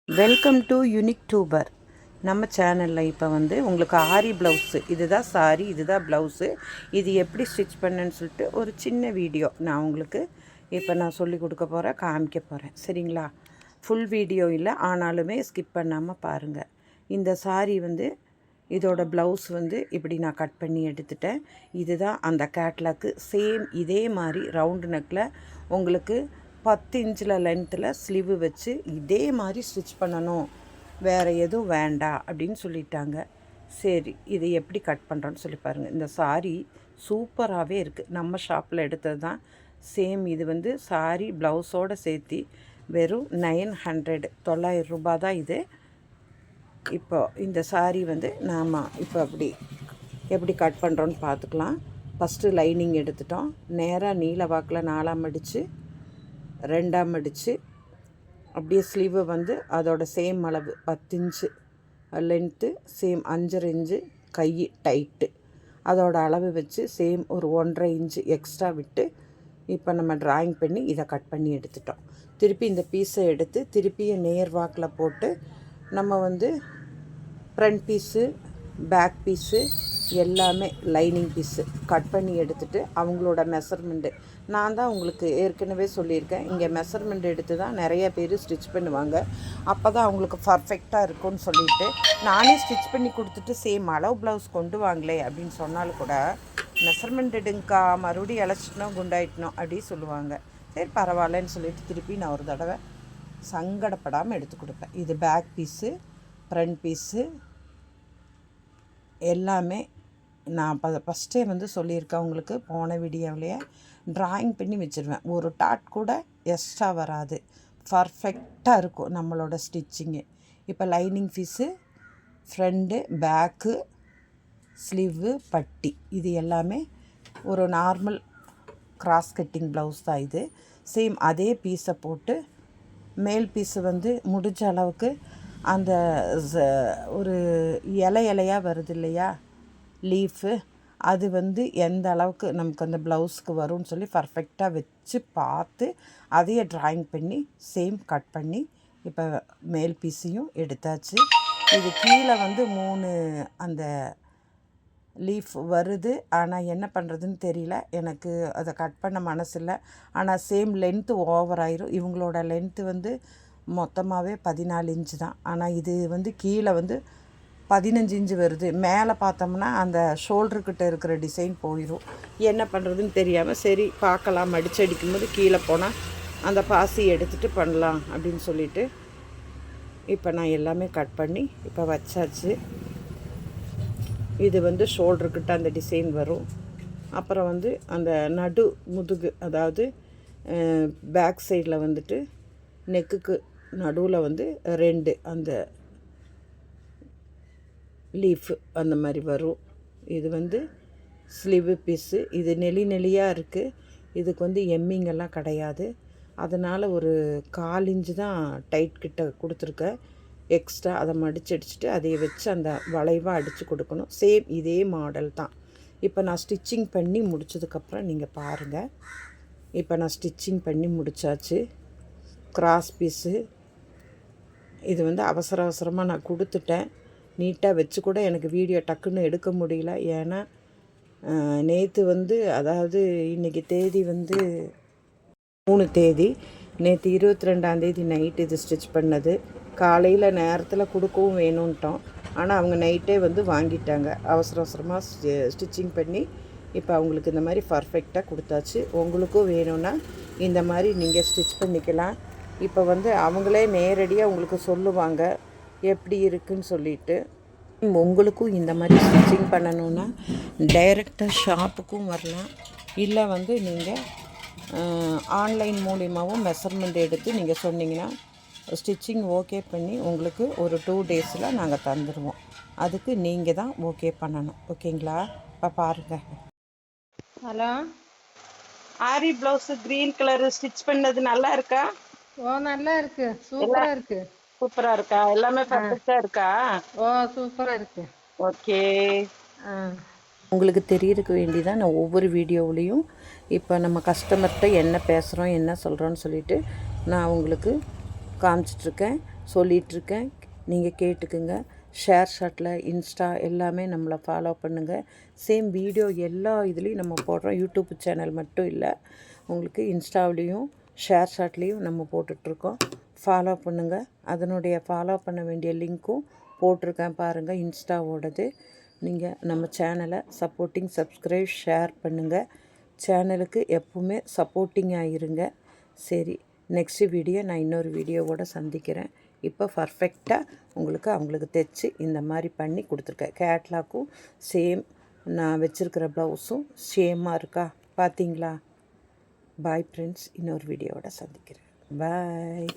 Welcome to unique tuber. நம்ம சேனலில் இப்போ வந்து உங்களுக்கு ஆரி ப்ளவுஸு, இதுதான் சாரி, இதுதான் ப்ளவுஸு, இது எப்படி ஸ்டிச் பண்ணுன்னு சொல்லிட்டு ஒரு சின்ன வீடியோ நான் உங்களுக்கு இப்போ நான் சொல்லி கொடுக்க போகிறேன், காமிக்க போகிறேன். சரிங்களா? ஃபுல் வீடியோ இல்லை, ஆனாலுமே ஸ்கிப் பண்ணாமல் பாருங்கள். இந்த சாரி வந்து இதோட ப்ளவுஸ் வந்து இப்படி நான் கட் பண்ணி எடுத்துட்டேன். இதுதான் அந்த கேட்லாக்கு. சேம் இதே மாதிரி ரவுண்டு நெக்கில் உங்களுக்கு 10 இன்ச்சில் லென்த்தில் ஸ்லீவு வச்சு இதே மாதிரி ஸ்டிச் பண்ணணும், வேறு எதுவும் வேண்டாம் அப்படின்னு சொல்லிட்டாங்க. சரி, இது எப்படி கட் பண்ணுறோன்னு சொல்லி பாருங்கள். இந்த சாரீ சூப்பராகவே இருக்குது. நம்ம ஷாப்பில் எடுத்தது தான். சேம் இது வந்து சாரீ ப்ளவுஸோடு சேர்த்து வெறும் 900 ரூபா தான் இது. இப்போ இந்த சாரீ வந்து நாம் இப்போ எப்படி கட் பண்ணுறோன்னு பார்த்துக்கலாம். ஃபஸ்ட்டு லைனிங் எடுத்துட்டோம். நேராக நீல வாக்கில் 4ஆம் மடித்து 2ஆம் மடித்து அப்படியே ஸ்லீவை வந்து அதோட சேம் அளவு 10 இன்ச்சு லென்த்து, சேம் 5.5 இன்ச்சு கை டைட்டு, அதோட அளவு வச்சு சேம் ஒரு 1.5 இன்ச்சு எக்ஸ்ட்ரா விட்டு இப்போ நம்ம ட்ராயிங் பண்ணி இதை கட் பண்ணி எடுத்துட்டோம். திருப்பி இந்த பீஸை எடுத்து திருப்பியும் நேர் வாக்கில் போட்டு நம்ம வந்து ஃப்ரண்ட் பீஸு, பேக் பீஸு எல்லாமே லைனிங் பீஸு கட் பண்ணி எடுத்துகிட்டு அவங்களோட மெஷர்மெண்ட்டு நான் தான் உங்களுக்கு ஏற்கனவே சொல்லியிருக்கேன். இங்கே மெஷர்மெண்ட் எடுத்து தான் நிறைய பேர் ஸ்டிச் பண்ணுவாங்க. அப்போ தான் அவங்களுக்கு பர்ஃபெக்டாக இருக்கும்னு சொல்லிவிட்டு நானே ஸ்டிச் பண்ணி கொடுத்துட்டு சேம் அளவு ப்ளவுஸ் கொண்டு வாங்களே அப்படின்னு சொன்னாலும் கூட மெஷர்மெண்ட் எடுங்கக்கா, மறுபடியும் இழைச்சிட்டணும் குண்டாயிட்டணும் அப்படி சொல்லுவாங்க. சரி பரவாயில்லன்னு சொல்லிட்டு திருப்பி நான் ஒரு தடவை சங்கடப்படாமல் எடுத்து கொடுப்பேன். இது பேக் பீஸு, ஃப்ரண்ட் பீஸு எல்லாமே நான் ஃபஸ்ட்டே வந்து சொல்லியிருக்கேன் உங்களுக்கு. போன வீடியோவிலேயே ட்ராயிங் பண்ணி வச்சுருவேன். ஒரு டாட் கூட எக்ஸ்ட்ரா வராது, பர்ஃபெக்டாக இருக்கும் நம்மளோட ஸ்டிச்சிங்கு. இப்போ lining piece, front, back, sleeve, பட்டி இது எல்லாமே ஒரு நார்மல் கிராஸ் கட்டிங் ப்ளவுஸ் தான் இது. சேம் அதே பீஸை போட்டு மேல் பீஸு வந்து முடிஞ்ச அளவுக்கு அந்த ஒரு இலையாக வருது இல்லையா லீஃபு, அது வந்து எந்த அளவுக்கு நமக்கு அந்த ப்ளவுஸுக்கு வரும்னு சொல்லி பர்ஃபெக்டாக வச்சு பார்த்து அதையே ட்ராயிங் பண்ணி சேம் கட் பண்ணி இப்போ மேல் பீஸையும் எடுத்தாச்சு. இது கீழே வந்து 3 அந்த லீஃப் வருது. ஆனால் என்ன பண்ணுறதுன்னு தெரியல, எனக்கு அதை கட் பண்ண மனசில்லை. ஆனால் சேம் லென்த்து ஓவர் ஆயிரும். இவங்களோட லென்த்து வந்து மொத்தமாகவே 14 இன்ச்சு தான். ஆனால் இது வந்து கீழே வந்து 15 இன்ச்சு வருது. மேலே பார்த்தோம்னா அந்த ஷோல்டர்கிட்ட இருக்கிற டிசைன் போயிடும். என்ன பண்ணுறதுன்னு தெரியாமல் சரி பார்க்கலாம், மடிச்சு அடிக்கும்போது கீழே போனால் அந்த பாசி எடுத்துகிட்டு பண்ணலாம் அப்படின்னு சொல்லிவிட்டு இப்போ நான் எல்லாமே கட் பண்ணி இப்போ வச்சாச்சு. இது வந்து ஷோல்டர்கிட்ட அந்த டிசைன் வரும். அப்புறம் வந்து அந்த நடு முதுகு, அதாவது பேக் சைடில் வந்துட்டு நெக்குக்கு நடுவில் வந்து 2 அந்த லீஃபு அந்த மாதிரி வரும். இது வந்து ஸ்லீவு பீஸு. இது நெளியாக இருக்குது. இதுக்கு வந்து எம்மிங்கெல்லாம் கிடையாது. அதனால் ஒரு 1/4 இன்ச்சு தான் டைட் கிட்ட கொடுத்துருக்கேன் எக்ஸ்ட்ரா. அதை மடித்து அடிச்சுட்டு அதை வச்சு அந்த வளைவாக அடித்து கொடுக்கணும். சேம் இதே மாடல் தான். இப்போ நான் ஸ்டிச்சிங் பண்ணி முடித்ததுக்கப்புறம் நீங்கள் பாருங்கள். இப்போ நான் ஸ்டிச்சிங் பண்ணி முடித்தாச்சு. கிராஸ் பீஸு இது வந்து அவசரமாக நான் கொடுத்துட்டேன். நீட்டாக வச்சு கூட எனக்கு வீடியோ டக்குன்னு எடுக்க முடியல. ஏன்னா நேற்று வந்து, அதாவது இன்றைக்கி தேதி வந்து 3 தேதி, நேற்று 22ஆம் தேதி நைட்டு இது ஸ்டிச் பண்ணது. காலையில் நேரத்தில் கொடுக்கவும் வேணும்ட்டோம். ஆனால் அவங்க நைட்டே வந்து வாங்கிட்டாங்க. அவசரமாக ஸ்டிச்சிங் பண்ணி இப்போ அவங்களுக்கு இந்த மாதிரி பர்ஃபெக்டாக கொடுத்தாச்சு. உங்களுக்கும் வேணும்னா இந்த மாதிரி நீங்கள் ஸ்டிச் பண்ணிக்கலாம். இப்போ வந்து அவங்களே நேரடியாக உங்களுக்கு சொல்லுவாங்க எப்படி இருக்குன்னு சொல்லிட்டு. உங்களுக்கும் இந்த மாதிரி ஸ்டிச்சிங் பண்ணணுன்னா டைரெக்டாக ஷாப்புக்கும் வரலாம். இல்லை வந்து நீங்கள் ஆன்லைன் மூலிமாவும் மெஷர்மெண்ட் எடுத்து நீங்கள் சொன்னீங்கன்னா ஸ்டிச்சிங் ஓகே பண்ணி உங்களுக்கு ஒரு 2 டேஸில் நாங்கள் தந்துடுவோம். அதுக்கு நீங்கள் தான் ஓகே பண்ணணும். ஓகேங்களா? இப்போ பாருங்கள். ஹலோ, ஆரி ப்ளவுஸு க்ரீன் கலரு ஸ்டிச் பண்ணது நல்லா இருக்கா? ஓ நல்லா இருக்கு, சூப்பரா இருக்கு. சூப்பரா இருக்கா? எல்லாமே பர்ஃபெக்ட்டா இருக்கா? ஓ சூப்பரா இருக்கு. ஓகே. ஆ உங்களுக்கு தெரியறதுக்கு வேண்டி தான் நான் ஒவ்வொரு வீடியோவிலையும் இப்போ நம்ம கஸ்டமர்கிட்ட என்ன பேசுகிறோம் என்ன சொல்கிறோன்னு சொல்லிவிட்டு நான் உங்களுக்கு காமிச்சிட்ருக்கேன். சொல்லிகிட்ருக்கேன், நீங்கள் கேட்டுக்குங்க. ஷேர் ஷாட்டில் இன்ஸ்டா எல்லாமே நம்மளை ஃபாலோ பண்ணுங்கள். சேம் வீடியோ எல்லா இதுலேயும் நம்ம போடுறோம். யூடியூப் சேனல் மட்டும் இல்லை, உங்களுக்கு இன்ஸ்டாவிலையும் ஷேர் ஷாட்லேயும் நம்ம போட்டுட்ருக்கோம். ஃபாலோ பண்ணுங்கள். அதனுடைய ஃபாலோ பண்ண வேண்டிய லிங்க்கும் போட்டிருக்கேன் பாருங்கள், இன்ஸ்டாவோடது. நீங்கள் நம்ம சேனலை சப்ஸ்கிரைப் ஷேர் பண்ணுங்கள். சேனலுக்கு எப்பவுமே சப்போர்ட்டிங்காக இருங்க. சரி, நெக்ஸ்ட்டு வீடியோ நான் இன்னொரு வீடியோவோடு சந்திக்கிறேன். இப்போ பர்ஃபெக்டாக அவங்களுக்கு தைச்சி இந்த மாதிரி பண்ணி கொடுத்துருக்கேன். கேட்லாக்கும் சேம், நான் வச்சுருக்கிற ப்ளவுஸும் சேமாக இருக்கா பார்த்தீங்களா? பாய் ஃப்ரெண்ட்ஸ், இன்னொரு வீடியோவோட சந்திக்கிறேன். பாய்.